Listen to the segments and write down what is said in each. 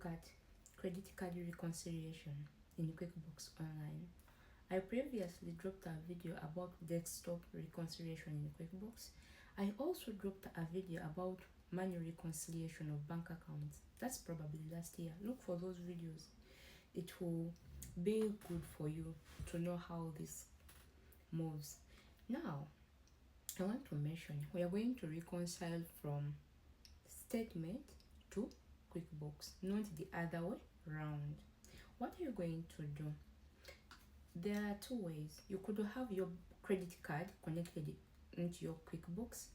look at credit card reconciliation in QuickBooks Online. I previously dropped a video about desktop reconciliation in QuickBooks. I also dropped a video about manual reconciliation of bank accounts. That's probably last year. Look for those videos. It will be good for you to know how this moves. Now, I want to mention we are going to reconcile from statement to QuickBooks, not the other way around. What are you going to do? There are two ways. You could have your credit card connected into your QuickBooks,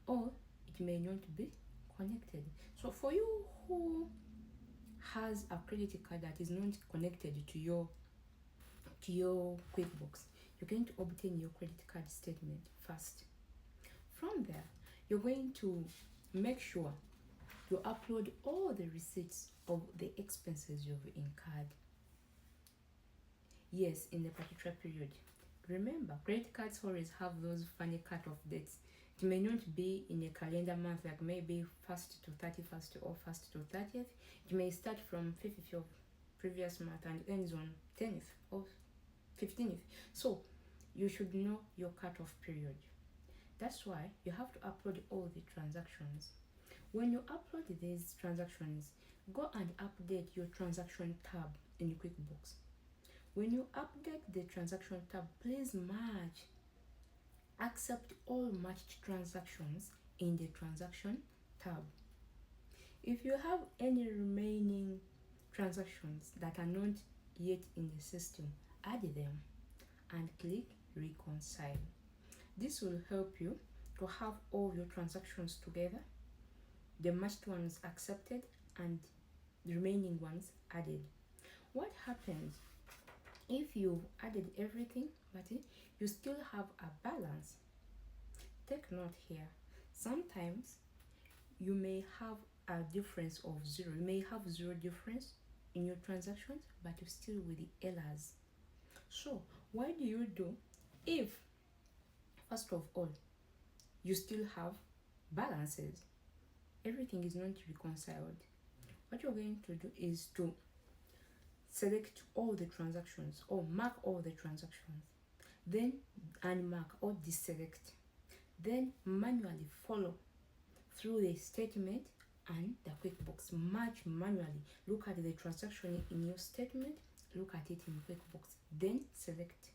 or it may not be connected. So for you who has a credit card that is not connected to your QuickBooks, you're going to obtain your credit card statement first. From there, you're going to make sure to upload all the receipts of the expenses you've incurred. Yes, in the particular period. Remember, credit cards always have those funny cut-off dates. It may not be in a calendar month, like maybe 1st to 31st or 1st to 30th. It may start from 5th of previous month and ends on 10th or 15th. So you should know your cut-off period. That's why you have to upload all the transactions. When you upload these transactions, go and update your transaction tab in QuickBooks. When you update the transaction tab, please accept all matched transactions in the transaction tab. If you have any remaining transactions that are not yet in the system, add them and click reconcile. This will help you to have all your transactions together, the matched ones accepted and the remaining ones added. What happens if you've added everything but you still have a balance? Take note here. Sometimes you may have a difference of 0. You may have 0 difference in your transactions, but you're still with the errors. So what do you do if, first of all, you still have balances? Everything is not reconciled. What you're going to do is to select all the transactions or mark all the transactions, then unmark or deselect, then manually follow through the statement and the QuickBooks. Match manually. Look at the transaction in your statement, look at it in QuickBooks, then select.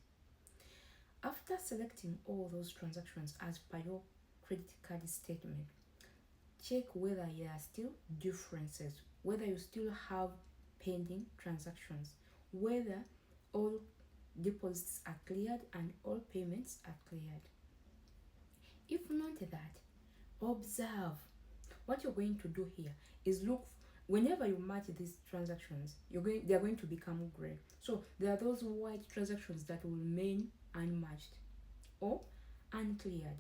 After selecting all those transactions as per your credit card statement, check whether there are still differences, whether you still have pending transactions, whether all deposits are cleared and all payments are cleared. If not that, observe. What you're going to do here is look. Whenever you match these transactions, they are going to become gray. So there are those white transactions that will remain unmatched or uncleared.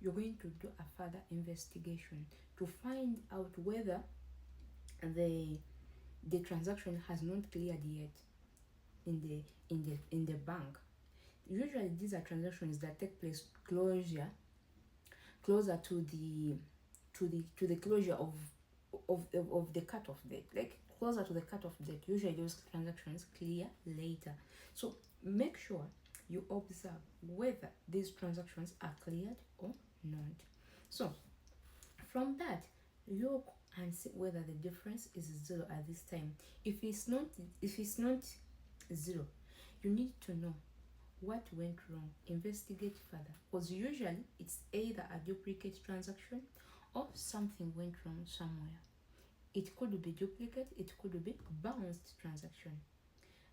You're going to do a further investigation to find out whether the transaction has not cleared yet in the bank. Usually these are transactions that take place closer to the closure of the cutoff date, like closer to the cutoff date. Usually those transactions clear later. So make sure you observe whether these transactions are cleared or not. So from that, look and see whether the difference is 0 at this time. If it's not 0, you need to know what went wrong. Investigate further, because usually it's either a duplicate transaction or something went wrong somewhere. It could be duplicate, it could be bounced transaction.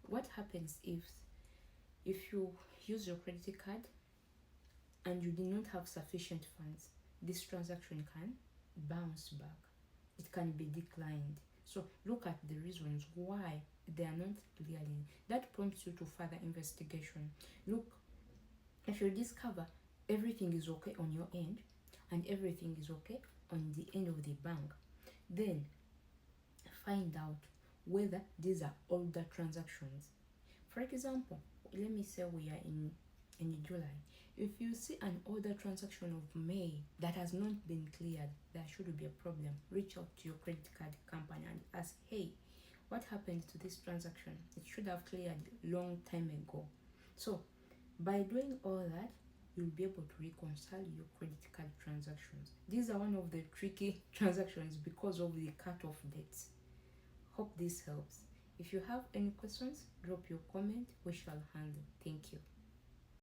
What happens if you use your credit card and you do not have sufficient funds? This transaction can bounce back. It can be declined. So look at the reasons why they are not clearing. That prompts you to further investigation. Look, if you discover everything is okay on your end and everything is okay on the end of the bank, then find out whether these are older transactions. For example, let me say we are in July. If you see an older transaction of May that has not been cleared, there should be a problem. Reach out to your credit card company and ask, hey, what happened to this transaction? It should have cleared long time ago. So by doing all that, you'll be able to reconcile your credit card transactions. These are one of the tricky transactions because of the cut-off dates. Hope this helps. If you have any questions, drop your comment. We shall handle. Thank you.